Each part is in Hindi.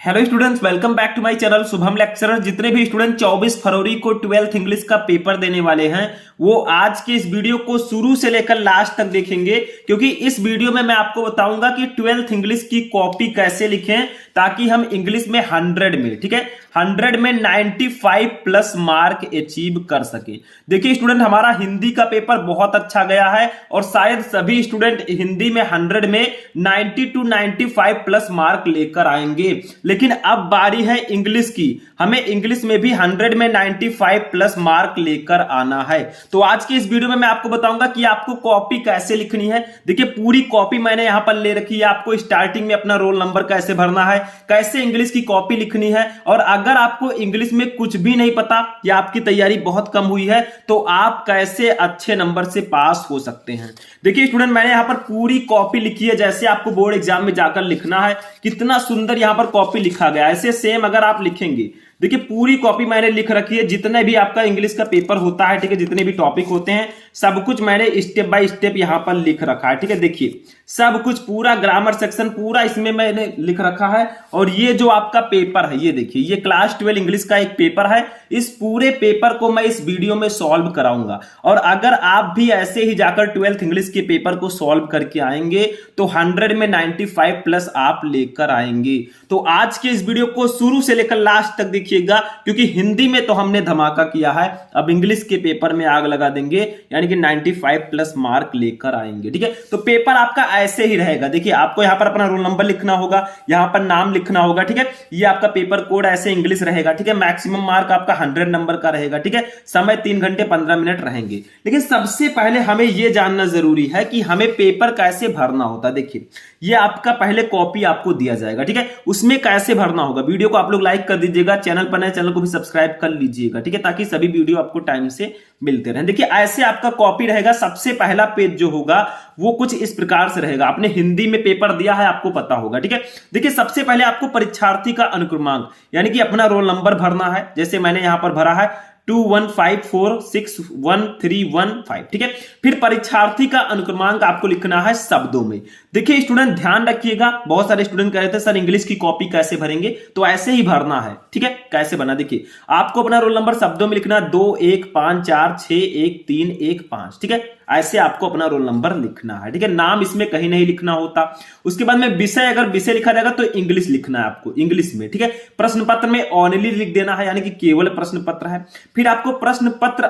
Hello students, welcome back to my channel Shubham lecturer. जितने भी स्टूडेंट 24 फरवरी को 12th इंग्लिश का पेपर देने वाले हैं वो आज के इस वीडियो को शुरू से लेकर लास्ट तक देखेंगे, क्योंकि इस वीडियो में मैं आपको बताऊंगा कि 12th इंग्लिश की कॉपी कैसे लिखें ताकि हम इंग्लिश में 100 में, ठीक है, 100 में 95 प्लस मार्क अचीव कर सके। देखिए स्टूडेंट, हमारा हिंदी का पेपर बहुत अच्छा गया है और शायद सभी स्टूडेंट हिंदी में 100 में 90 to 95 प्लस मार्क लेकर आएंगे, लेकिन अब बारी है इंग्लिश की। हमें इंग्लिश में भी 100 में 95 प्लस मार्क लेकर आना है। तो आज की इस वीडियो में मैं आपको बताऊंगा कि आपको कॉपी कैसे लिखनी है। देखिए पूरी कॉपी मैंने यहां पर ले रखी है। आपको स्टार्टिंग में अपना रोल नंबर कैसे भरना है, कैसे इंग्लिश की कॉपी लिखनी है, और अगर आपको इंग्लिश में कुछ भी नहीं पता या आपकी तैयारी बहुत कम हुई है तो आप कैसे अच्छे नंबर से पास हो सकते हैं। देखिए स्टूडेंट, मैंने यहां पर पूरी कॉपी लिखी है जैसे आपको बोर्ड एग्जाम में जाकर लिखना है। कितना सुंदर यहां पर कॉपी लिखा गया है, ऐसे सेम अगर आप लिखेंगे। देखिए पूरी कॉपी मैंने लिख रखी है, जितने भी आपका इंग्लिश का पेपर होता है, ठीक है, जितने भी टॉपिक होते हैं सब कुछ मैंने स्टेप बाय स्टेप यहां पर लिख रखा है, ठीक है। देखिए सब कुछ, पूरा ग्रामर सेक्शन पूरा इसमें मैंने लिख रखा है। और ये जो आपका पेपर है, ये देखिए, ये क्लास 12 इंग्लिश का एक पेपर है। इस पूरे पेपर को मैं इस वीडियो में सॉल्व कराऊंगा, और अगर आप भी ऐसे ही जाकर 12th इंग्लिश के पेपर को सॉल्व करके आएंगे तो 100 में 95 प्लस आप लेकर आएंगे। तो आज के इस वीडियो को शुरू से लेकर लास्ट तक देखिएगा, क्योंकि हिंदी में तो हमने धमाका किया है, अब इंग्लिश के पेपर में आग लगा देंगे, यानी कि 95 प्लस मार्क लेकर आएंगे, ठीक है। तो पेपर आपका ऐसे ही रहेगा। देखिए आपको यहां पर अपना रोल नंबर लिखना होगा, यहां पर नाम लिखना होगा, ठीक है। ये आपका पेपर कोड ऐसे इंग्लिश रहेगा, ठीक है। मैक्सिमम मार्क आपका 100 नंबर का रहेगा, ठीक है। समय 3 घंटे 15 मिनट रहेंगे। लेकिन सबसे पहले हमें यह जानना जरूरी है कि हमें पेपर कैसे भरना होता है। देखिए ये आपका पहले कॉपी आपको दिया जाएगा, ठीक है, उसमें कैसे भरना होगा। वीडियो को आप लोग लाइक कर दीजिएगा, चैनल पर नए चैनल को भी सब्सक्राइब कर लीजिएगा, ठीक है, ताकि सभी वीडियो आपको टाइम से मिलते रहें। देखिए ऐसे आपका कॉपी रहेगा। सबसे पहला पेज जो होगा वो कुछ इस प्रकार से रहेगा। आपने हिंदी में पेपर दिया है, आपको पता होगा, ठीक है। देखिए सबसे पहले आपको परीक्षार्थी का अनुक्रमांक यानी कि अपना रोल नंबर भरना है, जैसे मैंने यहां पर भरा है 2154611315, ठीक है। फिर परीक्षार्थी का अनुक्रमांक आपको लिखना है शब्दों में। देखिए स्टूडेंट ध्यान रखिएगा, बहुत सारे स्टूडेंट कह रहे थे सर इंग्लिश की कॉपी कैसे भरेंगे, तो ऐसे ही भरना है, ठीक है। कैसे बना, देखिए आपको अपना रोल नंबर शब्दों में लिखना 2154611315, ठीक है। ऐसे आपको अपना रोल नंबर लिखना है, ठीक है। नाम इसमें कहीं नहीं लिखना होता। उसके बाद में विषय, अगर विषय लिखा जाएगा तो इंग्लिश लिखना है आपको, इंग्लिश में, ठीक है। प्रश्न पत्र में ओनली लिख देना है, यानी कि केवल प्रश्न पत्र है। फिर आपको प्रश्न पत्र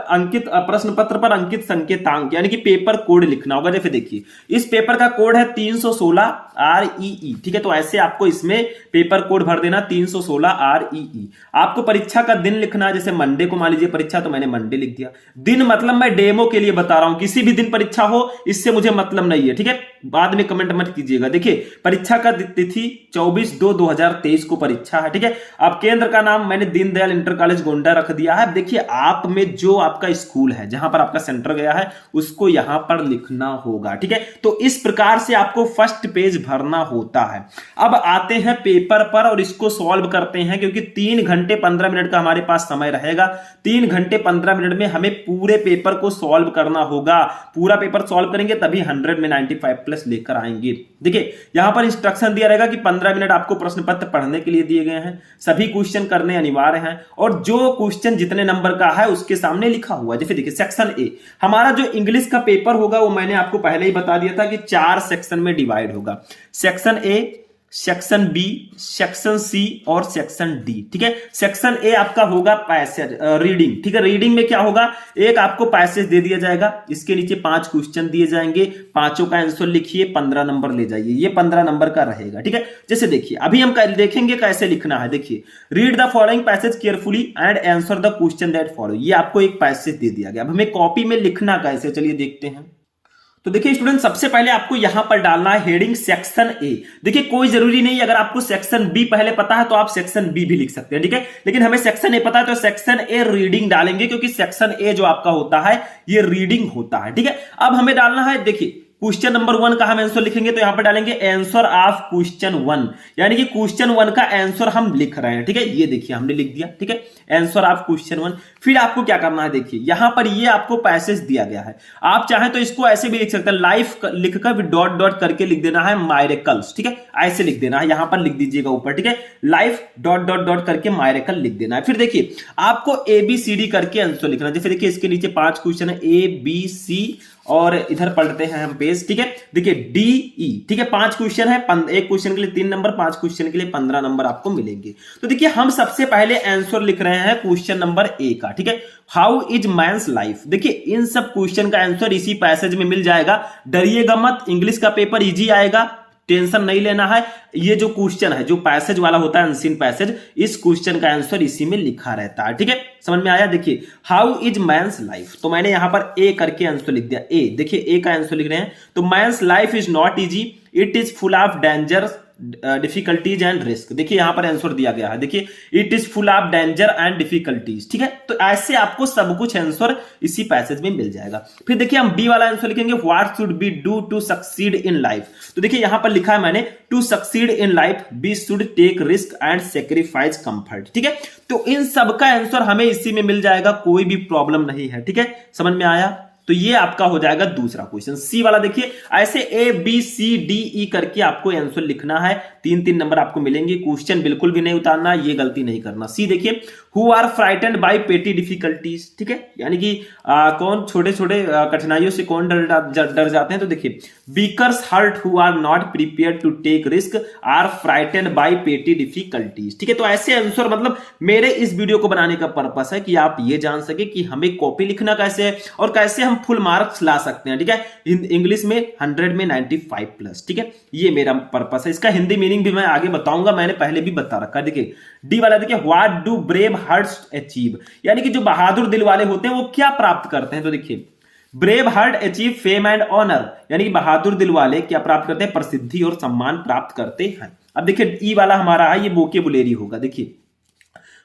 पर अंकित संकेतांक यानी कि पेपर कोड लिखना होगा। जैसे देखिए इस पेपर का कोड है 316 REE, ठीक है। तो ऐसे आपको इसमें पेपर कोड भर देना 316 REE। आपको परीक्षा का दिन लिखना है, जैसे मंडे को मान लीजिए परीक्षा, तो मैंने मंडे लिख दिया। दिन मतलब मैं डेमो के लिए बता रहा हूं, किसी भी दिन परीक्षा हो इससे मुझे मतलब नहीं है, ठीक है। बाद में कमेंट मत कीजिएगा। देखिए परीक्षा का तिथि 24/2/2023 को परीक्षा है, ठीक है। अब केंद्र का नाम मैंने दीनदयाल इंटर कॉलेज गोंडा रख दिया है। देखिए आप में जो आपका स्कूल है, जहां पर आपका सेंटर गया है, उसको यहां पर लिखना होगा, ठीक है। तो इस प्रकार से आपको फर्स्ट पेज भरना होता है। अब आते हैं पेपर पर और इसको सॉल्व करते हैं, क्योंकि 3 घंटे 15 मिनट का हमारे पास समय रहेगा। 3 घंटे 15 मिनट में हमें पूरे पेपर को सॉल्व करना होगा। पूरा पेपर सॉल्व करेंगे तभी 100 में 95 प्लस लेकर आएंगे। देखिए यहां पर इंस्ट्रक्शन दिया रहेगा कि 15 मिनट आपको प्रश्न पत्र पढ़ने के लिए दिए गए हैं, सभी क्वेश्चन करने अनिवार्य हैं, और जो क्वेश्चन जितने नंबर का है उसके सामने लिखा हुआ है। जैसे देखिए सेक्शन ए, हमारा जो इंग्लिश का पेपर होगा वो मैंने आपको पहले ही बता दिया था कि 4 सेक्शन में डिवाइड होगा। Section A, section B, section C और सेक्शन डी, ठीक है। सेक्शन ए आपका होगा पैसेज रीडिंग, ठीक है। रीडिंग में क्या होगा, एक आपको पैसेज दे दिया जाएगा, इसके नीचे 5 क्वेश्चन दिए जाएंगे, पांचों का आंसर लिखिए, 15 नंबर ले जाइए, ये 15 नंबर का रहेगा, ठीक है। जैसे देखिए अभी हम देखेंगे कैसे लिखना है। देखिए read the following passage carefully and answer the question that follow. ये आपको एक पैसेज दे दिया गया। अब हमें कॉपी में लिखना कैसे, चलिए देखते हैं। तो देखिए स्टूडेंट, सबसे पहले आपको यहां पर डालना है हेडिंग सेक्शन ए। देखिए कोई जरूरी नहीं, अगर आपको सेक्शन बी पहले पता है तो आप सेक्शन बी भी लिख सकते हैं, ठीक है। लेकिन हमें सेक्शन ए पता है तो सेक्शन ए रीडिंग डालेंगे, क्योंकि सेक्शन ए जो आपका होता है ये रीडिंग होता है, ठीक है। अब हमें डालना है, देखिए क्वेश्चन नंबर 1 का हम आंसर लिखेंगे तो यहां पर डालेंगे आंसर ऑफ क्वेश्चन 1, यानी कि क्वेश्चन 1 का आंसर हम लिख रहे हैं। ठीक है, ये देखिए हमने लिख दिया। ठीक है, आंसर ऑफ क्वेश्चन 1। फिर आपको क्या करना है, देखिए यहां पर ये आपको पैसेज दिया गया है, आप चाहें तो इसको ऐसे भी लिख सकते हैं, लाइफ लिखकर डॉट डॉट करके लिख देना है मायरेकल्स। ठीक है, ऐसे लिख देना है, यहां पर लिख दीजिएगा ऊपर। ठीक है, लाइफ डॉट डॉट डॉट करके मायरेकल लिख देना है। फिर देखिए आपको ABCD करके आंसर लिखना है। जैसे देखिए इसके नीचे 5 क्वेश्चन है, ABC, और इधर पढ़ते हैं हम पेज। ठीक है, देखिए DE। ठीक है, 5 क्वेश्चन है, एक क्वेश्चन के लिए 3 नंबर, 5 क्वेश्चन के लिए 15 नंबर आपको मिलेंगे। तो देखिए हम सबसे पहले आंसर लिख रहे हैं क्वेश्चन नंबर A का। ठीक है, हाउ इज मैंस लाइफ। देखिए इन सब क्वेश्चन का आंसर इसी पैसेज में मिल जाएगा, डरिएगा मत, इंग्लिश का पेपर इजी आएगा, टेंशन नहीं लेना है। ये जो क्वेश्चन है, जो पैसेज वाला होता है अनसीन पैसेज, इस क्वेश्चन का आंसर इसी में लिखा रहता है। ठीक है, समझ में आया। देखिए हाउ इज मैंस लाइफ, तो मैंने यहां पर ए करके आंसर लिख दिया। ए, देखिए ए का आंसर लिख रहे हैं, तो men's life is not easy, it is full of danger, difficulties and risk. देखिए यहां पर आंसर दिया गया है, देखिए it is full of danger and difficulties. ठीक है, तो ऐसे आपको सब कुछ आंसर इसी पैसेज में मिल जाएगा। फिर देखिए हम बी वाला आंसर लिखेंगे, what should be do to succeed in life. तो देखिए यहां पर लिखा है मैंने, to succeed in life be should take risk and sacrifice comfort. ठीक है, तो इन सब का आंसर हमें इसी में मिल जाएगा, कोई भी प्रॉब्लम नहीं है। ठीक है, समझ में आया। तो ये आपका हो जाएगा दूसरा क्वेश्चन। सी वाला देखिए ऐसे ABCDE करके आपको आंसर लिखना है, 3-3 नंबर आपको मिलेंगे। क्वेश्चन बिल्कुल भी नहीं उतारना, ये गलती नहीं करना। सी देखिए, who are frightened by petty difficulties. ठीक है, यानी कि कौन छोटे छोटे कठिनाइयों से कौन डर जाते हैं। तो देखिए weakers heart who are not prepare to take risk are frightened by petty difficulties. ठीक है, तो ऐसे आंसर, मतलब मेरे इस वीडियो को बनाने का पर्पस है कि आप ये जान सके कि हमें कॉपी लिखना कैसे है और कैसे हम फुल मार्क्स ला सकते हैं। ठीक है, इंग्लिश में 100 में 95 प्लस। ठीक है, ये मेरा पर्पस है। इसका हिंदी मीनिंग भी मैं आगे बताऊंगा, मैंने पहले भी बता रखा है। देखिए डी वाला देखिए, what do brave hearts achieve, यानी कि जो बहादुर दिल वाले होते हैं वो क्या प्राप्त करते हैं। तो देखिए brave heart achieve fame and honour, यानी कि बहादुर दिल वाले क्या प्राप्त करते हैं, प्रसिद्धि और सम्मान प्राप्त करते हैं। अब देखिए ई वाला हमारा है, ये वोकेबुलरी होगा। देखिए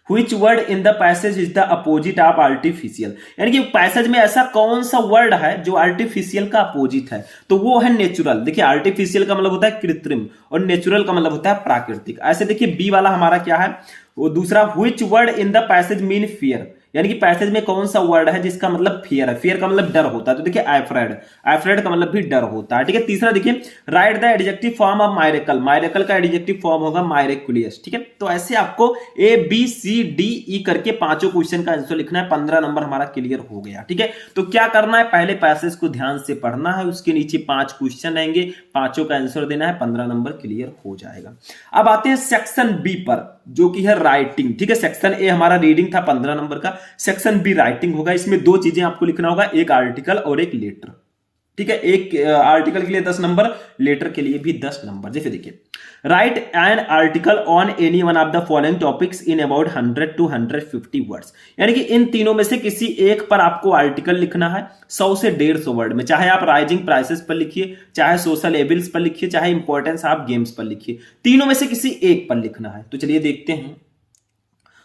Which word in the passage is the opposite of artificial, यानी कि पैसेज में ऐसा कौन सा वर्ड है जो आर्टिफिशियल का अपोजिट है, तो वो है नेचुरल। देखिए आर्टिफिशियल का मतलब होता है कृत्रिम और नेचुरल का मतलब होता है प्राकृतिक। ऐसे देखिए बी वाला हमारा क्या है, वो दूसरा, which word in the passage mean fear, यानी कि पैसेज में कौन सा वर्ड है जिसका मतलब फियर है, फियर का मतलब डर होता है। तो देखिए एफ्रेड, एफ्रेड का मतलब भी डर होता है। ठीक है, तीसरा देखिए, right the adjective form of मायरेकल, मायरेकल का एडजेक्टिव फॉर्म होगा मायरेकुलियस। ठीक है, तो ऐसे आपको ABCDE करके 5 क्वेश्चन का आंसर लिखना है, 15 नंबर हमारा क्लियर हो गया। ठीक है, तो क्या करना है, पहले पैसेज को ध्यान से पढ़ना है, उसके नीचे 5 क्वेश्चन रहेंगे, 5 का आंसर देना है, 15 नंबर क्लियर हो जाएगा। अब आते हैं सेक्शन बी पर, जो कि है राइटिंग। ठीक है, सेक्शन ए हमारा रीडिंग था 15 नंबर का, सेक्शन बी राइटिंग होगा। इसमें 2 चीजें आपको लिखना होगा, एक आर्टिकल और एक लेटर। ठीक है, एक आर्टिकल के लिए 10 नंबर, लेटर के लिए भी 10 नंबर। जैसे देखिए, right an article on any one of the following topics in about 100 to 150 words, यानी कि इन तीनों में से किसी एक पर आपको आर्टिकल लिखना है 100 से 150 वर्ड में। चाहे आप राइजिंग प्राइसेस पर लिखिए, चाहे सोशल एविल्स पर लिखिए, चाहे इंपॉर्टेंस ऑफ गेम्स पर लिखिए, तीनों में से किसी एक पर लिखना है। तो चलिए देखते हैं।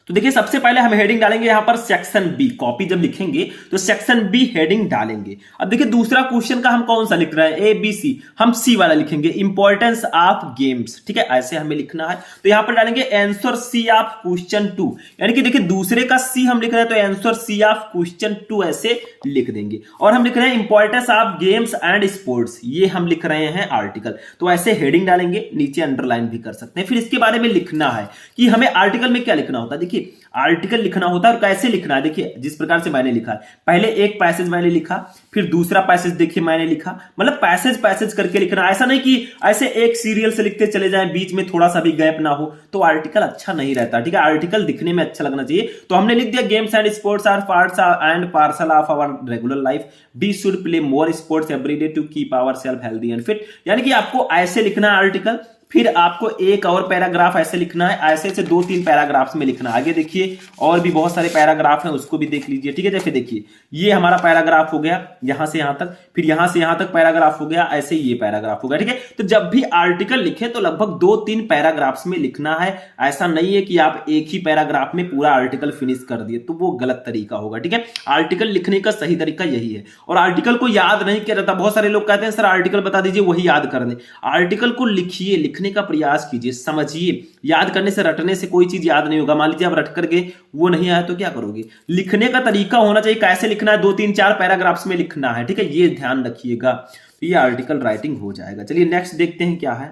तो देखिए सबसे पहले हम हेडिंग डालेंगे यहां पर सेक्शन बी, कॉपी जब लिखेंगे तो सेक्शन बी हेडिंग डालेंगे। अब देखिए दूसरा क्वेश्चन का हम कौन सा लिख रहे हैं, ABC, हम सी वाला लिखेंगे, इंपॉर्टेंस ऑफ गेम्स। ठीक है, ऐसे हमें लिखना है। तो यहां पर डालेंगे आंसर सी ऑफ क्वेश्चन 2, यानी कि देखिए दूसरे का सी हम लिख रहे हैं तो आंसर सी ऑफ क्वेश्चन 2 ऐसे लिख देंगे। और हम लिख रहे हैं importance of games and sports, ये हम लिख रहे हैं आर्टिकल, तो ऐसे हेडिंग डालेंगे, नीचे अंडरलाइन भी कर सकते हैं। फिर इसके बारे में लिखना है कि हमें आर्टिकल में क्या लिखना होता है। देखिए आर्टिकल लिखना होता है और कैसे लिखना है, देखिए जिस प्रकार से मैंने लिखा है, पहले एक पैसेज मैंने लिखा, फिर दूसरा पैसेज देखिए मैंने लिखा, मतलब पैसेज पैसेज करके लिखना। ऐसा नहीं कि ऐसे एक सीरियल से लिखते चले जाएं, बीच में थोड़ा सा भी गैप ना हो, तो आर्टिकल अच्छा नहीं रहता। ठीक है, आर्टिकल दिखने में अच्छा लगना चाहिए। तो हमने लिख दिया games and sports are parts and parcel of our regular life, we should play more sports every day to keep our self healthy and fit, यानी कि आपको ऐसे लिखना है आर्टिकल। फिर आपको एक और पैराग्राफ ऐसे लिखना है, ऐसे ऐसे 2-3 पैराग्राफ्स में लिखना है। आगे देखिए और भी बहुत सारे पैराग्राफ हैं, उसको भी देख लीजिए, ठीक है। जैसे देखिए ये हमारा पैराग्राफ हो गया यहां से यहां तक, फिर यहां से यहां तक पैराग्राफ हो गया, ऐसे ये पैराग्राफ हो गया, ठीक है। तो जब भी आर्टिकल लिखे तो लगभग 2-3 पैराग्राफ्स में लिखना है। ऐसा नहीं है कि आप एक ही पैराग्राफ में पूरा आर्टिकल फिनिश कर दिए, तो वो गलत तरीका होगा, ठीक है। आर्टिकल लिखने का सही तरीका यही है। और आर्टिकल को याद नहीं किया जाता, बहुत सारे लोग कहते हैं सर आर्टिकल बता दीजिए वही याद कर दें। आर्टिकल को लिखिए, लिखने का प्रयास कीजिए, समझिए। याद करने से रटने से कोई चीज याद नहीं होगा। मान लीजिए आप रट करके वो नहीं आया तो क्या करोगे। लिखने का तरीका होना चाहिए, कैसे लिखना है, 2-3-4 पैराग्राफ्स में लिखना है, ठीक है। ये ध्यान रखिएगा, तो ये आर्टिकल राइटिंग हो जाएगा। चलिए नेक्स्ट देखते हैं क्या है।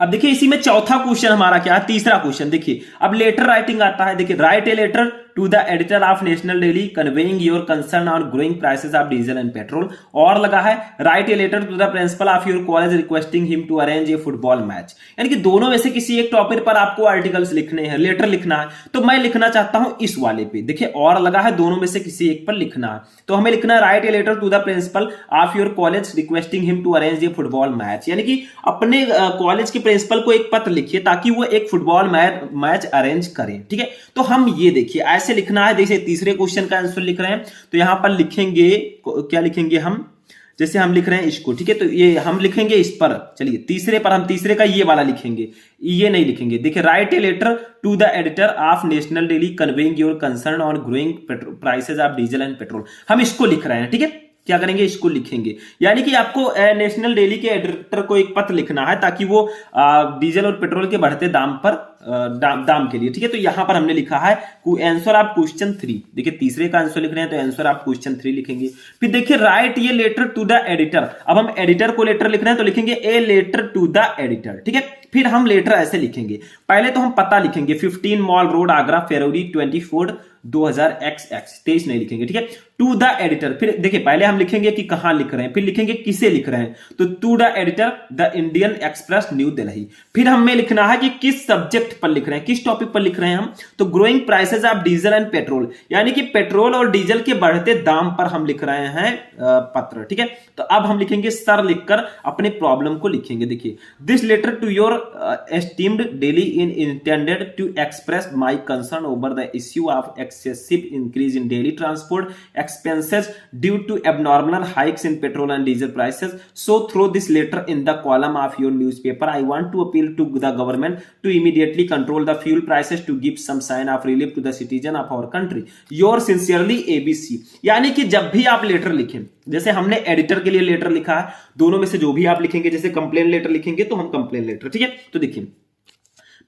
अब देखिए इसी में चौथा क्वेश्चन हमारा क्या है, तीसरा क्वेश्चन देखिए। अब लेटर राइटिंग आता है, देखिए write a letter to the editor of national daily conveying your concern on growing prices of diesel and petrol. और लगा है write a letter to the principal of your college requesting him to arrange a football match. यानी कि दोनों में से किसी एक टॉपिक पर आपको आर्टिकल्स लिखने हैं, लेटर लिखना है। तो मैं लिखना चाहता हूं इस वाले पे, देखिए और लगा है, दोनों में से किसी एक पर लिखना है। तो हमें लिखना है write a letter to the principal of your college requesting him to arrange a football match. यानी कि अपने कॉलेज के प्रिंसिपल को एक पत्र लिखिए ताकि वो एक फुटबॉल मैच अरेंज करें, ठीक है। तो हम ये देखिए ऐसे लिखना है। जैसे तीसरे क्वेश्चन का आंसर लिख रहे हैं तो यहां पर लिखेंगे, क्या लिखेंगे हम, जैसे हम लिख रहे हैं इसको, ठीक है। तो ये हम लिखेंगे इस पर, चलिए तीसरे पर हम तीसरे का ये वाला लिखेंगे, ये नहीं लिखेंगे। देखिए write a letter to the editor of national daily conveying your concern on growing prices of diesel and petrol. हम इसको लिख रहे हैं, ठीक है। क्या करेंगे, इसको लिखेंगे। यानी कि आपको नेशनल डेली के एडिटर को एक पत्र लिखना है ताकि वो डीजल और पेट्रोल के बढ़ते दाम पर दाम के लिए, ठीक है। तो यहां पर हमने लिखा है आंसर ऑफ क्वेश्चन 3। देखिए तीसरे का आंसर लिख रहे हैं तो आंसर ऑफ क्वेश्चन 3 लिखेंगे। फिर देखिए राइट ये लेटर टू द एडिटर। अब हम एडिटर को लेटर लिख रहे हैं तो लिखेंगे a letter to the editor, ठीक है। फिर हम लेटर ऐसे लिखेंगे, पहले तो हम पता लिखेंगे 15 मॉल रोड आगरा फरवरी 24 2000XX, 23 नहीं लिखेंगे, ठीक है। टू द एडिटर, फिर देखिए पहले हम लिखेंगे कि कहां लिख रहे हैं, फिर लिखेंगे किसे लिख रहे हैं, तो to the editor the Indian Express New Delhi. फिर हमें लिखना है कि किस सब्जेक्ट पर लिख रहे हैं, किस टॉपिक पर लिख रहे हैं हम, तो growing prices of diesel and petrol. यानी कि पेट्रोल और डीजल के बढ़ते दाम पर हम लिख रहे हैं पत्र, ठीक है। तो अब हम लिखेंगे सर लिखकर अपने प्रॉब्लम को लिखेंगे। देखिए this letter to your esteemed daily in intended to express my concern over the issue of excessive increase in daily transport expenses due to abnormal hikes in petrol and diesel prices. So through this letter in the column of your newspaper, I want to appeal to the government to immediately control the fuel prices to give some sign of relief to the citizen of our country. Yours sincerely ABC। यानी कि जब भी आप लेटर लिखें, जैसे हमने एडिटर के लिए लेटर लिखा है, दोनों में से जो भी आप लिखेंगे, जैसे कंप्लेन लेटर लिखेंगे तो हम कंप्लेन लेटर, ठीक है। तो देखिए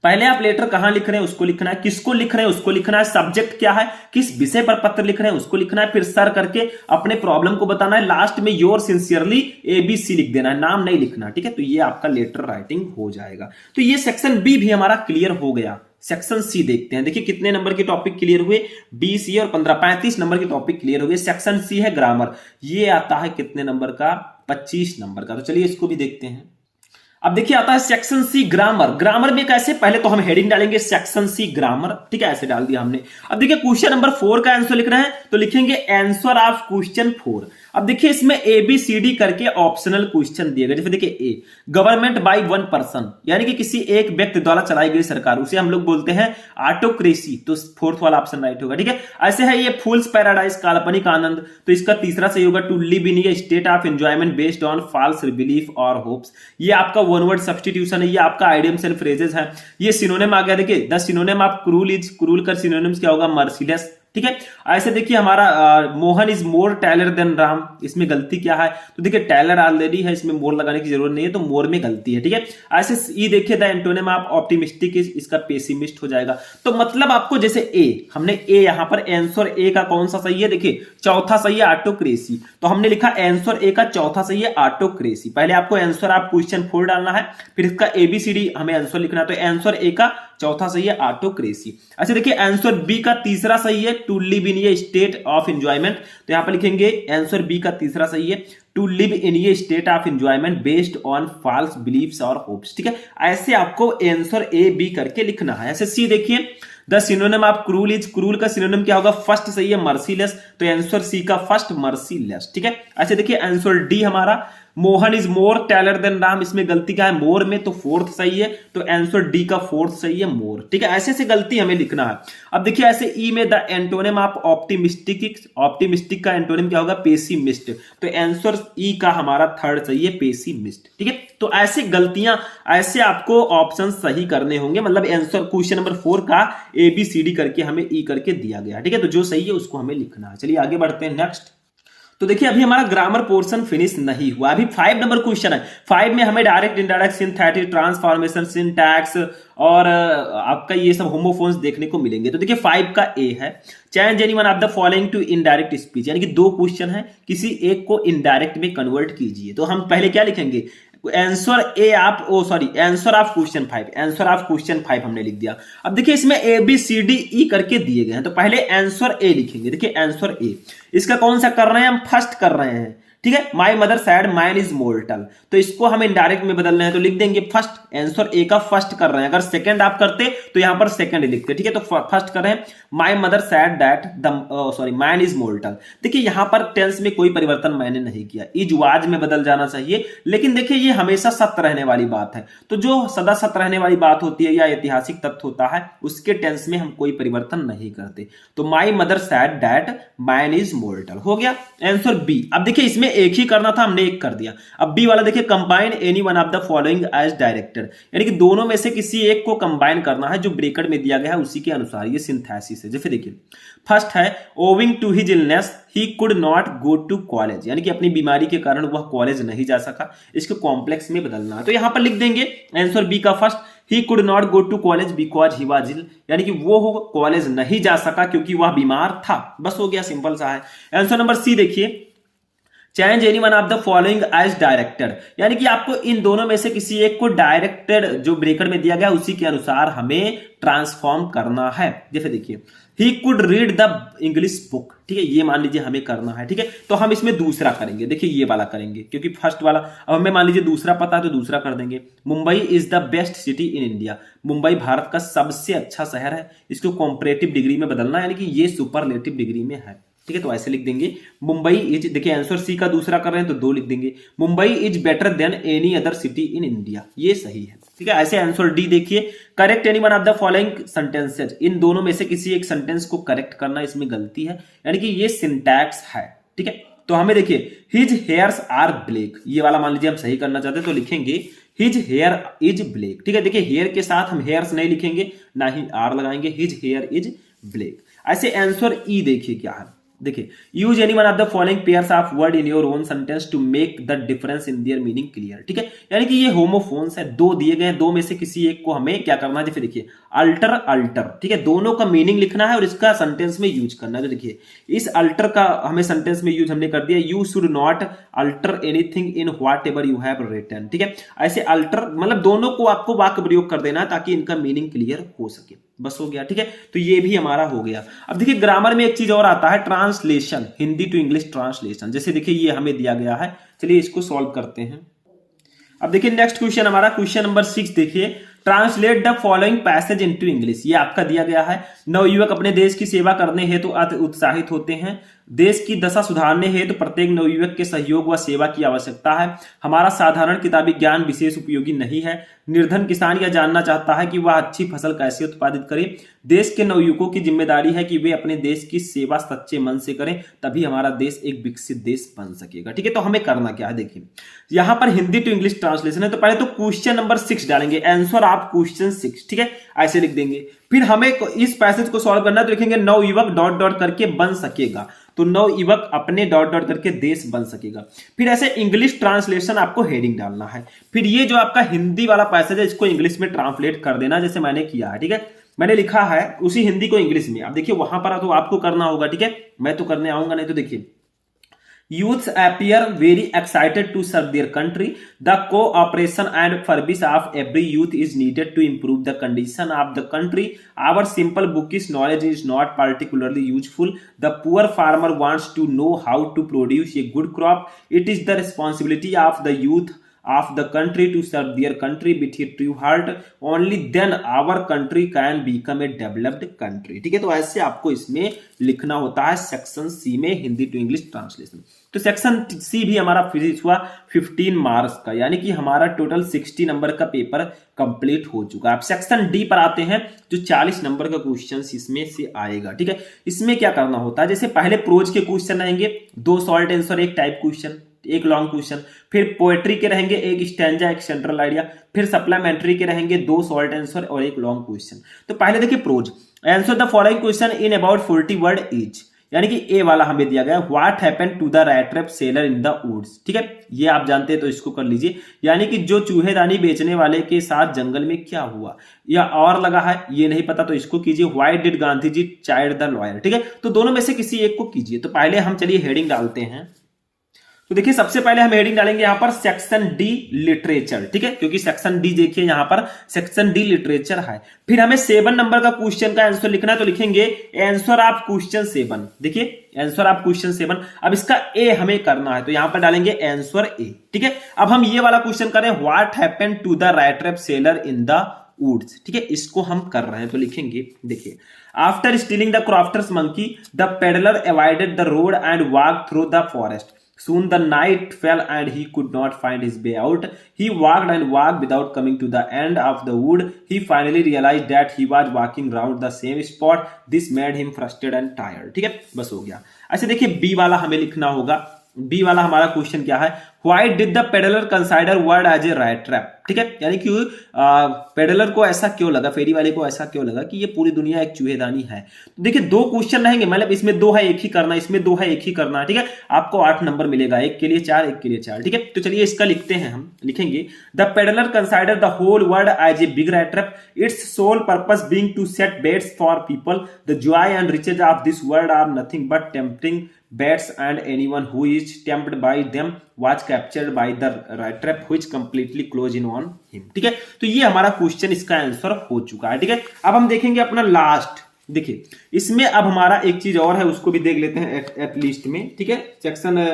पहले आप लेटर कहां लिख रहे हैं उसको लिखना है, किसको लिख रहे हैं उसको लिखना है, सब्जेक्ट क्या है, किस विषय पर पत्र लिख रहे हैं उसको लिखना है, फिर सर करके अपने प्रॉब्लम को बताना है, लास्ट में योर सिंसियरली ABC लिख देना है, नाम नहीं लिखना, ठीक है। तो ये आपका लेटर राइटिंग हो जाएगा। तो ये सेक्शन बी भी हमारा क्लियर हो गया। सेक्शन सी देखते हैं। देखिए कितने नंबर के टॉपिक क्लियर हुए, 20 ये और 15, 35 नंबर के टॉपिक क्लियर हो गए। सेक्शन सी है ग्रामर, ये आता है कितने नंबर का, 25 नंबर का। तो चलिए इसको भी देखते हैं। अब देखिए आता है सेक्शन सी ग्रामर। ग्रामर में कैसे, पहले तो हम हेडिंग डालेंगे सेक्शन सी ग्रामर, ठीक है, ऐसे डाल दिया हमने। अब देखिए क्वेश्चन नंबर 4 का आंसर लिख रहे हैं तो लिखेंगे आंसर ऑफ क्वेश्चन 4। अब देखिए इसमें ABCD करके ऑप्शनल क्वेश्चन दिए गए। जैसे देखिए ए गवर्नमेंट बाय वन पर्सन, यानी कि किसी एक व्यक्ति द्वारा चलाई गई सरकार, उसे हम लोग बोलते हैं ऑटोक्रेसी। तो 4th वाला ऑप्शन राइट होगा, ठीक है। ऐसे है ये फूल्स पैराडाइज, काल्पनिक आनंद, तो इसका तीसरा सही होगा to live in a state of enjoyment based on false belief और होप्स। ये आपका वन वर्ड सब्स्टिट्यूशन है, ये आपका आइडियम्स एंड फ्रेजेस है। ये सिनोनिम आ गया, देखिए the synonym of cruel is, cruel का सिनोनिम्स क्या होगा, मर्सीलेस, ठीक है। ऐसे देखिए हमारा Mohan is more taller than Ram, इसमें गलती क्या है, तो देखिए टैलर ऑलरेडी है, इसमें मोर लगाने की जरूरत नहीं है, तो मोर में गलती है, ठीक है। ऐसे ई देखिए the antonym of optimistic is, इसका पेसिमिस्ट हो जाएगा। तो मतलब आपको जैसे ए, हमने ए यहां पर आंसर ए का कौन सा सही है, देखिए चौथा सही है ऑटोक्रेसी। तो हमने लिखा आंसर ए का चौथा सही है ऑटोक्रेसी। पहले आपको आंसर ऑफ क्वेश्चन 4 डालना है, फिर इसका ABCD हमें आंसर लिखना है। तो आंसर ए का चौथा सही है ऑटोक्रेसी। अच्छा देखिए आंसर बी का तीसरा सही है to live in a state of enjoyment. तो यहां पर लिखेंगे आंसर बी का तीसरा सही है to live in a state of enjoyment based on false beliefs और होप्स। ठीक है, ऐसे आपको आंसर ए बी करके लिखना है। ऐसे सी देखिए, the synonym of cruel is, cruel का सिनोनिम क्या होगा? फर्स्ट सही है मर्सीलेस, तो आंसर सी का फर्स्ट मर्सीलेस। ठीक है, ऐसे देखिए आंसर डी हमारा Mohan is more taller than Ram, इसमें गलती क्या है? मोर में, तो फोर्थ सही है, तो आंसर डी का फोर्थ सही है मोर। ठीक है, ऐसे ऐसे गलती हमें लिखना है। अब देखिए ऐसे ई में the antonym of optimistic, optimistic का एंटोनिम क्या होगा? पेसिमिस्ट, तो आंसर ई का हमारा थर्ड सही है पेसिमिस्ट। ठीक है, तो ऐसे गलतियां, ऐसे आपको ऑप्शन सही करने होंगे, मतलब आंसर क्वेश्चन नंबर 4 का ए बी सी डी करके हमें ई करके दिया गया। ठीक है, तो जो सही है उसको हमें लिखना है। चलिए आगे बढ़ते हैं नेक्स्ट। तो देखिए अभी हमारा ग्रामर पोर्शन फिनिश नहीं हुआ, अभी 5 नंबर क्वेश्चन है। 5 में हमें direct, indirect, synthetic, transformation, syntax और आपका ये सब होमोफोन्स देखने को मिलेंगे। तो देखिए 5 का ए है, change any one of the following to indirect speech, यानी कि 2 क्वेश्चन है, किसी एक को इनडायरेक्ट में कन्वर्ट कीजिए। तो हम पहले क्या लिखेंगे? आंसर ए आप answer of question 5, answer of question 5 हमने लिख दिया। अब देखिए इसमें A B C D E करके दिए गए हैं, तो पहले आंसर ए लिखेंगे। देखिए आंसर ए, इसका कौन सा कर रहे हैं? हम फर्स्ट कर रहे हैं। ठीक है, my mother sad mine is mortar, तो इसको हम इनडायरेक्ट में बदल रहे हैं, तो लिख देंगे फर्स्ट। आंसर ए का फर्स्ट कर रहे हैं, अगर सेकंड आप करते तो यहां पर सेकंड लिखते। ठीक है, तो फर्स्ट कर रहे हैं, my mother sad that the mine is mortar. देखिए यहां पर टेंस में कोई परिवर्तन मैंने नहीं किया, इज वाज में बदल जाना चाहिए, लेकिन देखिए ये हमेशा सत्य रहने वाली बात है, तो जो सदा सत्य रहने वाली बात होती है या ऐतिहासिक तथ्य होता है उसके टेंस में हम कोई परिवर्तन नहीं करते। तो my mother sad that mine is mortar हो गया आंसर बी। अब देखिए इसमें एक ही करना था, हमने एक कर दिया। अब बी वाला देखिए, combine any one of the following as directed, यानी कि दोनों में से किसी एक को कंबाइन करना है जो ब्रेकेट में दिया गया है उसी के अनुसार, ये सिंथेसिस है। जैसे देखिए फर्स्ट है, owing to his illness he could not go to college, यानी कि अपनी बीमारी के कारण वह कॉलेज नहीं जा सका, इसको कॉम्प्लेक्स में बदलना है। तो यहां पर लिख देंगे आंसर बी का first, he could not go to college because he was ill, यानी कि वो कॉलेज नहीं जा सका क्योंकि वह बीमार था। बस हो गया, सिंपल सा है। आंसर नंबर सी देखिए, change any one of the following as directed, यानी कि आपको इन दोनों में से किसी एक को डायरेक्टेड जो ब्रेकर में दिया गया उसी के अनुसार हमें ट्रांसफॉर्म करना है। जैसे देखिए he could read the English book, ठीक है, ये मान लीजिए हमें करना है। ठीक है, तो हम इसमें दूसरा करेंगे, देखिए ये वाला करेंगे क्योंकि फर्स्ट वाला अब हमें मान लीजिए दूसरा पता है तो दूसरा कर देंगे। Mumbai is the best city in India, Mumbai Bharat का सबसे अच्छा शहर है, इसको कॉम्परेटिव डिग्री में बदलना है, यानी कि ये सुपरलेटिव डिग्री में है। ठीक है, तो ऐसे लिख देंगे मुंबई इज, देखिए आंसर सी का दूसरा कर रहे हैं तो 2 लिख देंगे, Mumbai is better than any other city in India, ये सही है। ठीक है, ऐसे आंसर डी देखिए, correct any one of the following sentences, इन दोनों में से किसी एक सेंटेंस को करेक्ट करना, इसमें गलती है, यानी कि ये सिंटैक्स है। ठीक है, तो हमें देखिए हिज हेयर्स आर ब्लैक, ये वाला मान लीजिए हम सही करना चाहते हैं तो लिखेंगे हिज हेयर इज ब्लैक। ठीक है, देखिए हेयर के साथ हम हेयर्स नहीं लिखेंगे, ना ही आर लगाएंगे, हिज हेयर इज ब्लैक। ऐसे आंसर ई देखिए क्या है, देखिए use any one of the following pairs of word in your own sentence to make the difference in their meaning clear. ठीक है, यानी कि ये होमोफोन्स है, 2 दिए गए हैं, 2 में से किसी एक को हमें क्या करना है। जैसे देखिए अल्टर अल्टर, ठीक है, दोनों का मीनिंग लिखना है और इसका सेंटेंस में यूज करना है। तो देखिए इस अल्टर का हमें सेंटेंस में यूज हमने कर दिया, you should not alter anything in whatever you have written. ठीक है, ऐसे अल्टर मतलब दोनों को आपको वाक्य प्रयोग कर देना ताकि इनका मीनिंग क्लियर हो सके। बस हो गया। ठीक है, तो ये भी हमारा हो गया। अब देखिए ग्रामर में एक चीज और आता है, translation, Hindi to English translation. जैसे देखिए ये हमें दिया गया है, चलिए इसको सॉल्व करते हैं। अब देखिए नेक्स्ट क्वेश्चन हमारा क्वेश्चन नंबर 6 देखिए, translate the following passage into English. ये आपका दिया गया है, नवयुवक अपने देश की सेवा करने हेतु अति उत्साहित होते हैं, देश की दशा सुधारने हेतु प्रत्येक नवयुवक के सहयोग व सेवा की आवश्यकता है, हमारा साधारण किताबी ज्ञान विशेष उपयोगी नहीं है, निर्धन किसान यह जानना चाहता है कि वह अच्छी फसल कैसे उत्पादित करे, देश के नवयुवकों की जिम्मेदारी है कि वे अपने देश की सेवा सच्चे मन से करें, तभी हमारा देश एक विकसित देश बन सकेगा। ठीक है, तो हमें करना क्या है, देखिए यहां पर हिंदी टू इंग्लिश ट्रांसलेशन है, तो पहले तो क्वेश्चन नंबर 6 डालेंगे, आंसर आप क्वेश्चन 6। ठीक है, ऐसे लिख देंगे। फिर हमें इस पैसेज को सॉल्व करना है, तो लिखेंगे नवयुवक डॉट डॉट करके बन सकेगा, तो नवयुवक अपने डॉट डॉट करके देश बन सकेगा। फिर ऐसे इंग्लिश ट्रांसलेशन आपको हेडिंग डालना है। फिर ये जो आपका हिंदी वाला पैसेज है इसको इंग्लिश में ट्रांसलेट कर देना, जैसे मैंने किया है। ठीक है, मैंने लिखा है उसी हिंदी को इंग्लिश में। अब देखिए वहां पर तो आपको करना होगा। ठीक है, मैं तो करने आऊंगा नहीं, तो देखिए Youths appear very excited to serve their country. The cooperation and service of every youth is needed to improve the condition of the country. Our simple bookish knowledge is not particularly useful. The poor farmer wants to know how to produce a good crop. It is the responsibility of the youth of the country to serve their country with a true heart. Only then our country can become a developed country. ठीक है, तो ऐसे आपको इसमें लिखना होता है सेक्शन सी में हिंदी टू इंग्लिश ट्रांसलेशन। तो सेक्शन सी भी हमारा फिजिक्स हुआ 15 मार्क्स का, यानी कि हमारा टोटल 60 नंबर का पेपर कंप्लीट हो चुका है। अब सेक्शन डी पर आते हैं, जो 40 नंबर का क्वेश्चन इसमें से आएगा। ठीक है, इसमें क्या करना होता है, जैसे पहले प्रोज के क्वेश्चन रहेंगे, 2 शॉर्ट आंसर, एक टाइप क्वेश्चन, एक लॉन्ग क्वेश्चन, फिर पोएट्री के रहेंगे एक स्टैंजा एक सेंट्रल आइडिया, फिर सप्लीमेंट्री के रहेंगे 2 शॉर्ट आंसर और एक लॉन्ग क्वेश्चन। तो पहले देखिए prose, answer the following question in about 40 word each, यानी कि ए वाला हमें दिया गया what happened to the rat trap seller in the woods. ठीक है, ये आप जानते हैं तो इसको कर लीजिए, यानी कि जो चूहेदानी बेचने वाले के साथ जंगल में क्या हुआ, या और लगा है ये नहीं पता तो इसको कीजिए why did Gandhi ji child the lawyer. ठीक है, तो दोनों में से किसी एक को कीजिए। तो पहले हम चलिए हेडिंग डालते हैं। तो देखिए सबसे पहले हम हेडिंग डालेंगे यहां पर सेक्शन डी लिटरेचर। ठीक है, क्योंकि सेक्शन डी देखिए यहां पर सेक्शन डी लिटरेचर है। फिर हमें 7 नंबर का क्वेश्चन का आंसर लिखना है, तो लिखेंगे आंसर ऑफ क्वेश्चन 7। देखिए आंसर ऑफ क्वेश्चन 7, अब इसका ए हमें करना है तो यहां पर डालेंगे आंसर ए। ठीक है, अब हम ये वाला क्वेश्चन करें what happened to the rat trap seller in the woods. ठीक है, इसको हम कर रहे हैं तो लिखेंगे, देखिए after stealing the crofter's monkey the pedlar avoided the road and walk through the forest. Soon the night fell and he could not find his way out. He walked and walked without coming to the end of the wood. He finally realized that he was walking round the same spot. This made him frustrated and tired. ठीक है, बस हो गया। अच्छा देखिए बी वाला हमें लिखना होगा। बी वाला हमारा क्वेश्चन क्या है, Why did the peddler consider word as a rat trap? ठीक है, यानी कि पेडलर को ऐसा क्यों लगा, फेरी वाले को ऐसा क्यों लगा कि ये पूरी दुनिया एक चूहेदानी है। तो देखिए 2 क्वेश्चन रहेंगे, मतलब इसमें 2 है एक ही करना, इसमें 2 है एक ही करना है। ठीक है, आपको 8 नंबर मिलेगा, एक के लिए 4 एक के लिए 4। ठीक है, तो चलिए इसका लिखते हैं, हम लिखेंगे the peddler consider the whole world as a big rat trap, its sole purpose being to set baits for people, the joy and riches of this world are nothing but tempting bats and anyone who is tempted by them was captured by the rat trap which completely closed in on him। ठीक है, तो ये हमारा क्वेश्चन इसका आंसर हो चुका है। ठीक है, अब हम देखेंगे अपना लास्ट। देखिए इसमें अब हमारा एक चीज और है, उसको भी देख लेते हैं एटलीस्ट में। ठीक है, सेक्शन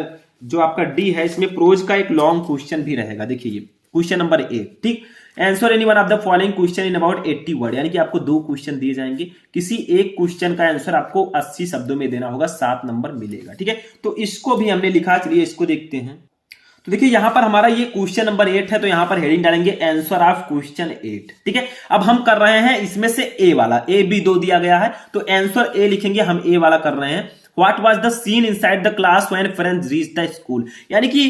जो आपका डी है इसमें प्रोज का एक लॉन्ग क्वेश्चन भी रहेगा। देखिए ये क्वेश्चन नंबर 8। ठीक, answer any one of the following question in about 80 word, यानी कि आपको 2 क्वेश्चन दिए जाएंगे, किसी एक क्वेश्चन का आंसर आपको 80 शब्दों में देना होगा, 7 नंबर मिलेगा। ठीक है, तो इसको भी हमने लिखा, चलिए इसको देखते हैं। तो देखिए यहां पर हमारा ये क्वेश्चन नंबर 8 है, तो यहां पर हेडिंग डालेंगे आंसर ऑफ क्वेश्चन 8। ठीक है, अब हम कर रहे हैं इसमें से ए वाला, ए बी 2 दिया गया है तो आंसर ए लिखेंगे, हम ए वाला कर रहे हैं। What was the scene inside the class when Franz reached the school? यानी कि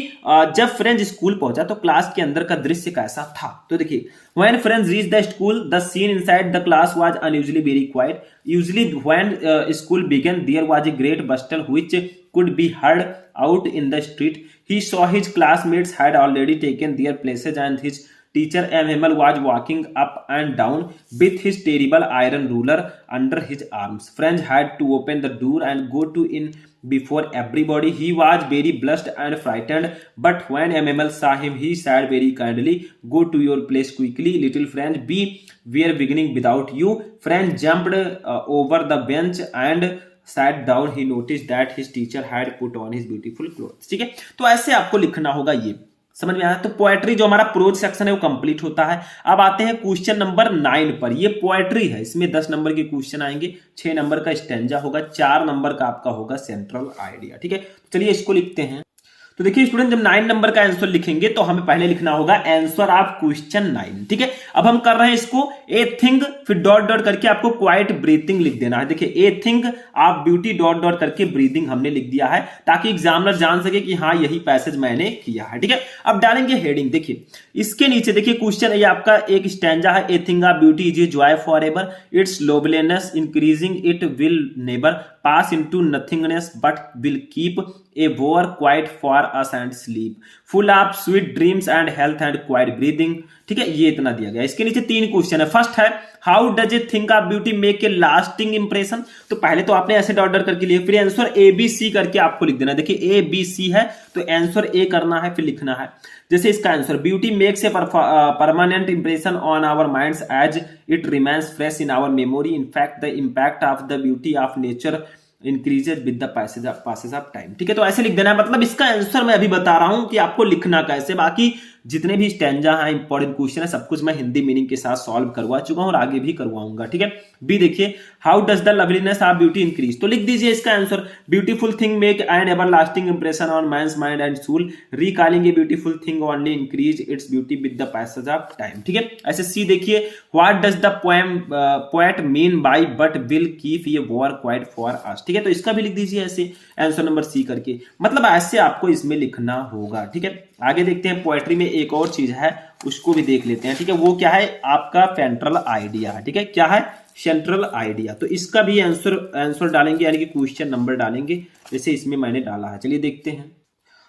जब फ्रेंच स्कूल पहुंचा तो क्लास के अंदर का दृश्य कैसा था। तो देखिए when Franz reached the school, the scene inside the class was unusually very quiet. Usually when school began, there was a great bustle which could be heard out in the street. He saw his classmates had already taken their places and his teacher M. Himmel was walking up and down with his terrible iron ruler under his arms. Franz had to open the door and go to in before everybody. He was very blushed and frightened, but when M. Himmel saw him, he said very kindly, "Go to your place quickly, little Franz. We are beginning without you." Franz jumped over the bench and sat down. He noticed that his teacher had put on his beautiful clothes. ठीक है, तो ऐसे आपको लिखना होगा, ये समझ में आया। तो पोएट्री जो हमारा प्रोज सेक्शन है वो कंप्लीट होता है। अब आते हैं क्वेश्चन नंबर 9 पर। ये पोएट्री है, इसमें 10 नंबर के क्वेश्चन आएंगे, 6 नंबर का स्टैंजा होगा, 4 नंबर का आपका होगा सेंट्रल आइडिया। ठीक है, चलिए इसको लिखते हैं। तो देखिए स्टूडेंट, जब 9 नंबर का आंसर लिखेंगे तो हमें पहले लिखना होगा आंसर ऑफ क्वेश्चन 9। ठीक है, अब हम कर रहे हैं इसको ए थिंग, फिर डॉट डॉट करके आपको क्वाइट ब्रीथिंग लिख देना है। देखिए ए thing of beauty dot dot करके ब्रीदिंग हमने लिख दिया है, ताकि एग्जामिनर जान सके कि हाँ यही पैसेज मैंने किया है। ठीक है, अब डालेंगे हेडिंग। देखिए इसके नीचे देखिए क्वेश्चन, ये आपका एक स्टैंजा है, a thing of beauty is a joy for ever, its loveliness increasing it will never pass into nothingness but will keep a bower quiet for us and sleep, full of sweet dreams and health and quite breathing. ठीक है, ये इतना दिया गया। इसके नीचे 3 क्वेश्चन है। फर्स्ट है how does a think of beauty make a lasting impression. तो पहले तो आपने ऐसे ऑर्डर करके लिए, फिर आंसर ए बी सी करके आपको लिख देना। देखिए ए बी सी है तो आंसर ए करना है, फिर लिखना है। जैसे इसका answer beauty makes a permanent impression on our minds as it remains fresh in our memory. In fact the impact of the beauty of nature increases with the passage of time. ठीक है, तो ऐसे लिख देना है। मतलब इसका आंसर मैं अभी बता रहा हूं कि आपको लिखना कैसे। बाकी जितने भी स्टैंजा हैं, इंपॉर्टेंट क्वेश्चन है, सब कुछ मैं हिंदी मीनिंग के साथ सॉल्व करवा चुका हूं और आगे भी करवाऊंगा। ठीक है, बी देखिए how does the loveliness of beauty increase. तो लिख दीजिए इसका answer beautiful thing make an ever lasting impression on man's mind and soul, recalling a beautiful thing only increase its beauty with the passage of time. ठीक है, ऐसे सी देखिए what does the poet mean by but will keep ye war quiet for us. ठीक है, तो इसका भी लिख दीजिए ऐसे आंसर नंबर सी करके। मतलब ऐसे आपको इसमें लिखना होगा। ठीक है, आगे देखते हैं पोएट्री में एक और चीज है, उसको भी देख लेते हैं। ठीक है, वो क्या है आपका सेंट्रल आइडिया है। ठीक है, क्या है सेंट्रल आइडिया। तो इसका भी आंसर डालेंगे, यानी कि क्वेश्चन नंबर डालेंगे जैसे इसमें मैंने डाला है। चलिए देखते हैं।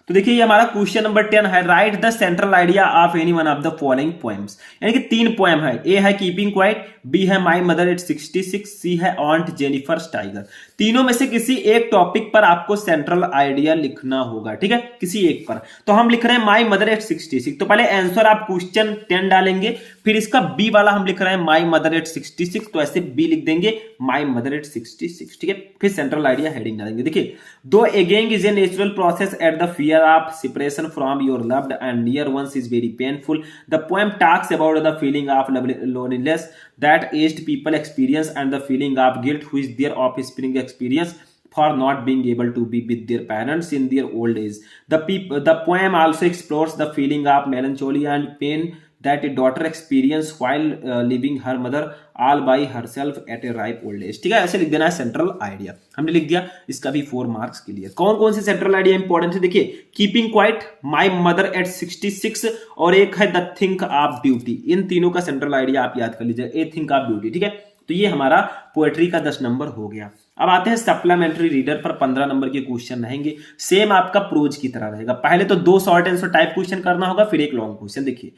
तो देखिए ये हमारा क्वेश्चन नंबर 10 है, right the central idea of any one of the following poems. यानी कि 3 पोएम है। ए है कीपिंग क्वाइट, बी है माई मदर एट 66, सी है ऑन्ट जेनिफर्स टाइगर। तीनों में से किसी एक टॉपिक पर आपको सेंट्रल आइडिया लिखना होगा। ठीक है, किसी एक पर। तो हम लिख रहे हैं माई मदर एट 66। तो पहले आंसर आप क्वेश्चन 10 डालेंगे, फिर इसका बी वाला हम लिख रहे हैं माई मदर एट 66, तो ऐसे बी लिख देंगे माई मदर एट 66। ठीक है, फिर सेंट्रल आइडिया हेडिंग डालेंगे। देखिए दो again is a natural process at the fear of separation from your loved and near ones is very painful. The poem talks about the feeling of loneliness that aged people experience and the feeling of guilt which their offspring experience for not being able to be with their parents in their old age. The poem also explores the feeling of melancholy and pain that a daughter experience while leaving her mother all by herself at a ripe old age। ठीक है, ऐसे लिख देना है सेंट्रल आइडिया। हमने लिख दिया, इसका भी 4 मार्क्स के लिए। कौन कौन से सेंट्रल आइडिया इंपॉर्टेंट है देखिए, keeping quiet, my mother eight 66 और एक है द थिंक ऑफ ब्यूटी। इन तीनों का सेंट्रल आइडिया आप याद कर लीजिए, ए थिंक ऑफ ब्यूटी। ठीक है, तो ये हमारा पोएट्री का 10 नंबर हो गया। अब आते हैं सप्लीमेंट्री रीडर पर 15 नंबर के क्वेश्चन रहेंगे। सेम आपका प्रोज की तरह रहेगा। पहले तो 2 शॉर्ट आंसर टाइप क्वेश्चन करना होगा, फिर एक लॉन्ग क्वेश्चन। देखिए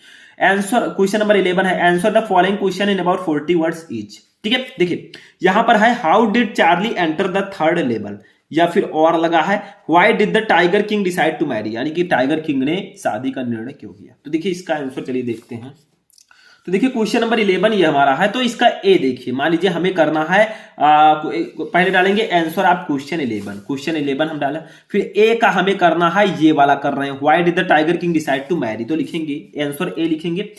आंसर क्वेश्चन नंबर 11 है, answer the following question in about 40 words each. ठीक है, देखिए यहां पर है how did Charlie enter the third level, या फिर और लगा है why did the tiger king decide to marry, यानी कि टाइगर किंग ने शादी का निर्णय क्यों किया। तो देखिए इसका आंसर चलिए देखते हैं। तो देखिए क्वेश्चन नंबर 11 ये हमारा है, तो इसका ए देखिए, मान लीजिए हमें करना है पहले डालेंगे आंसर आप क्वेश्चन 11 हम डालें, फिर ए का हमें करना है ये वाला कर रहे हैं, why did the tiger king decide to marry. तो लिखेंगे आंसर ए लिखेंगे,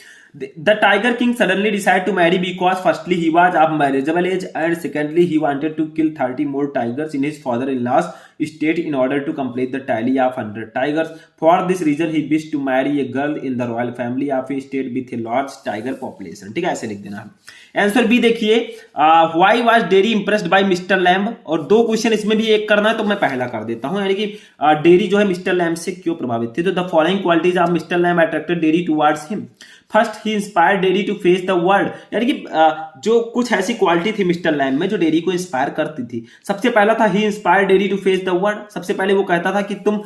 the tiger king suddenly decided to marry because firstly he was of marriageable age and secondly he wanted to kill 30 more tigers in his father-in-law's estate in order to complete the tally of 100 tigers. For this reason he wished to marry a girl in the royal family of a state with a large tiger population। ठीक है, ऐसे लिख देना है। आंसर बी देखिए, why was Derry impressed by Mr. Lamb, और 2 क्वेश्चन इसमें भी एक करना है, तो मैं पहला कर देता हूं, यानी कि डेरी जो है मिस्टर लैम्ब से क्यों प्रभावित थे। तो the following qualities of Mr Lamb attracted Derry towards him. First he inspire dairy to face the world, यानी कि जो कुछ ऐसी क्वालिटी थी मिस्टर लैम्ब में जो डेरी को इंस्पायर करती थी। सबसे पहला था ही inspire dairy to face the world, सबसे पहले वो कहता था कि तुम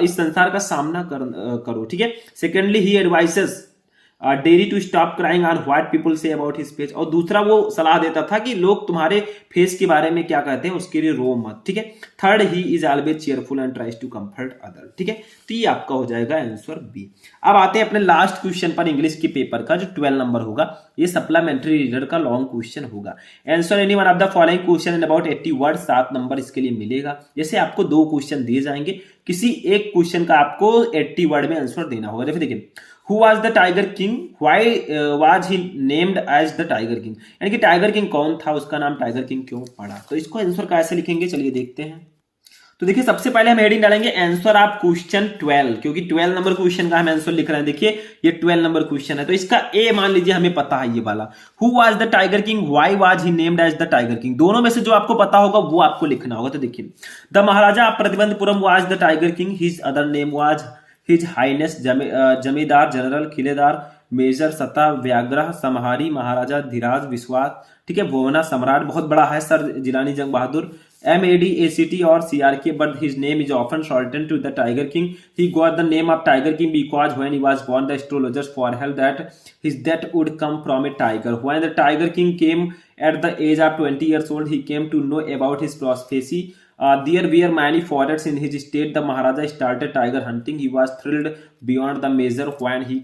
इस संसार का सामना करो। ठीक है, secondly he advises Derry to stop crying on what people say about his face, और दूसरा वो सलाह देता था कि लोग तुम्हारे फेस के बारे में क्या कहते हैं उसके लिए रो मत। ठीक है, third he is always cheerful and tries to comfort other. ठीक है, तो ये आपका हो जाएगा आंसर बी। अब आते हैं अपने लास्ट क्वेश्चन पर इंग्लिश के पेपर का, जो 12 नंबर होगा। ये सप्लीमेंट्री रीडर का लॉन्ग क्वेश्चन होगा। Answer any one of the following question in about 80 word, 7 number इसके लिए मिलेगा। जैसे आपको 2 क्वेश्चन दिए जाएंगे, किसी एक क्वेश्चन का आपको 80 वर्ड में आंसर देना होगा। जैसे देखिए Who was the Tiger King? Why was he named as the Tiger King? यानी कि टाइगर किंग कौन था, उसका नाम टाइगर किंग क्यों पड़ा। तो इसको आंसर कैसे लिखेंगे चलिए देखते हैं। तो देखिए सबसे पहले हम हेडिंग डालेंगे आंसर आप क्वेश्चन 12, क्योंकि 12 नंबर क्वेश्चन का हम आंसर लिख रहे हैं। देखिए ये 12 नंबर क्वेश्चन है, तो इसका ए मान लीजिए हमें पता है ये वाला, who was the tiger king, why was he named as the tiger king. दोनों में से जो आपको पता होगा वो आपको लिखना होगा। तो देखिए the Maharaja of Pratibandhapuram was the tiger king, his other name was his highness Zamindar General Khiledar Major, Satyagraha, Samhari, Maharaja Dhiraj, Vishwas, ठीक है, भुवना, सम्राट, बहुत बड़ा है सर जिलानी जंग बहादुर, MAD, ACT और CRK, but his name is often shortened to the Tiger King. He got the name of Tiger King because when he was born, the astrologers foretold that his death would come from a tiger. When the Tiger King came at the age of 20 years old, he came to know about his prophecy. There were many forests in his state. The Maharaja started tiger hunting. He was thrilled beyond the measure when he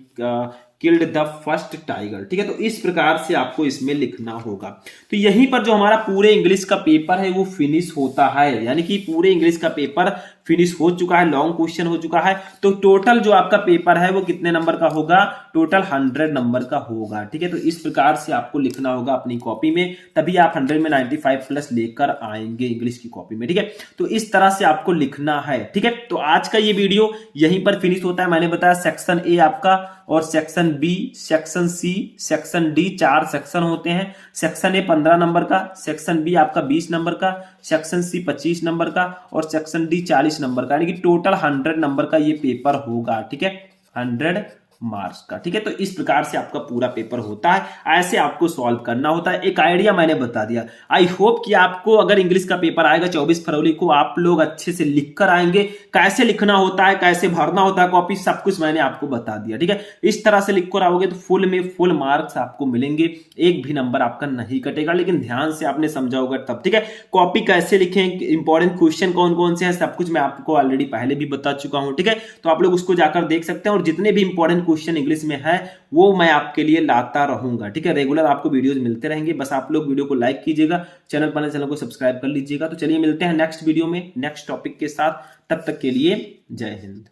killed the first tiger. ठीक है, तो इस प्रकार से आपको इसमें लिखना होगा। तो यहीं पर जो हमारा पूरे इंग्लिश का पेपर है वो फिनिश होता है, यानी कि पूरे इंग्लिश का पेपर फिनिश हो चुका है, लॉन्ग क्वेश्चन हो चुका है। तो टोटल जो आपका पेपर है वो कितने नंबर का होगा? टोटल 100 नंबर का होगा। ठीक है, तो इस प्रकार से आपको लिखना होगा अपनी कॉपी में, तभी आप 100 में 95 प्लस लेकर आएंगे इंग्लिश की कॉपी में। ठीक है, तो इस तरह से आपको लिखना है। ठीक है, तो आज का ये वीडियो यहीं पर फिनिश होता है। मैंने बताया सेक्शन ए आपका और section B, section C, section D, 4 section होते हैं। सेक्शन ए 15 नंबर का, सेक्शन बी आपका 20 नंबर का, सेक्शन सी 25 नंबर का और सेक्शन डी 40 नंबर का, यानी कि टोटल 100 नंबर का ये पेपर होगा। ठीक है, 100 मार्क्स का। ठीक है, तो इस प्रकार से आपका पूरा पेपर होता है, ऐसे आपको सॉल्व करना होता है। एक आइडिया मैंने बता दिया। आई होप कि आपको अगर इंग्लिश का पेपर आएगा 24 फरवरी को, आप लोग अच्छे से लिख कर आएंगे। कैसे लिखना होता है, कैसे भरना होता है कॉपी, सब कुछ मैंने आपको बता दिया। ठीक है, इस तरह से लिख कर आओगे तो फुल में फुल मार्क्स आपको मिलेंगे, एक भी नंबर आपका नहीं कटेगा, लेकिन ध्यान से आपने समझा होगा तब। ठीक है, कॉपी कैसे लिखें, इंपॉर्टेंट क्वेश्चन कौन कौन से हैं, सब कुछ मैं आपको ऑलरेडी पहले भी बता चुका हूं। ठीक है, तो आप लोग उसको जाकर देख सकते हैं और जितने भी इंपॉर्टेंट क्वेश्चन इंग्लिश में है वो मैं आपके लिए लाता रहूंगा। ठीक है, रेगुलर आपको वीडियोस मिलते रहेंगे, बस आप लोग वीडियो को लाइक कीजिएगा, चैनल पर चैनल को सब्सक्राइब कर लीजिएगा। तो चलिए मिलते हैं नेक्स्ट वीडियो में नेक्स्ट टॉपिक के साथ, तब तक के लिए जय हिंद।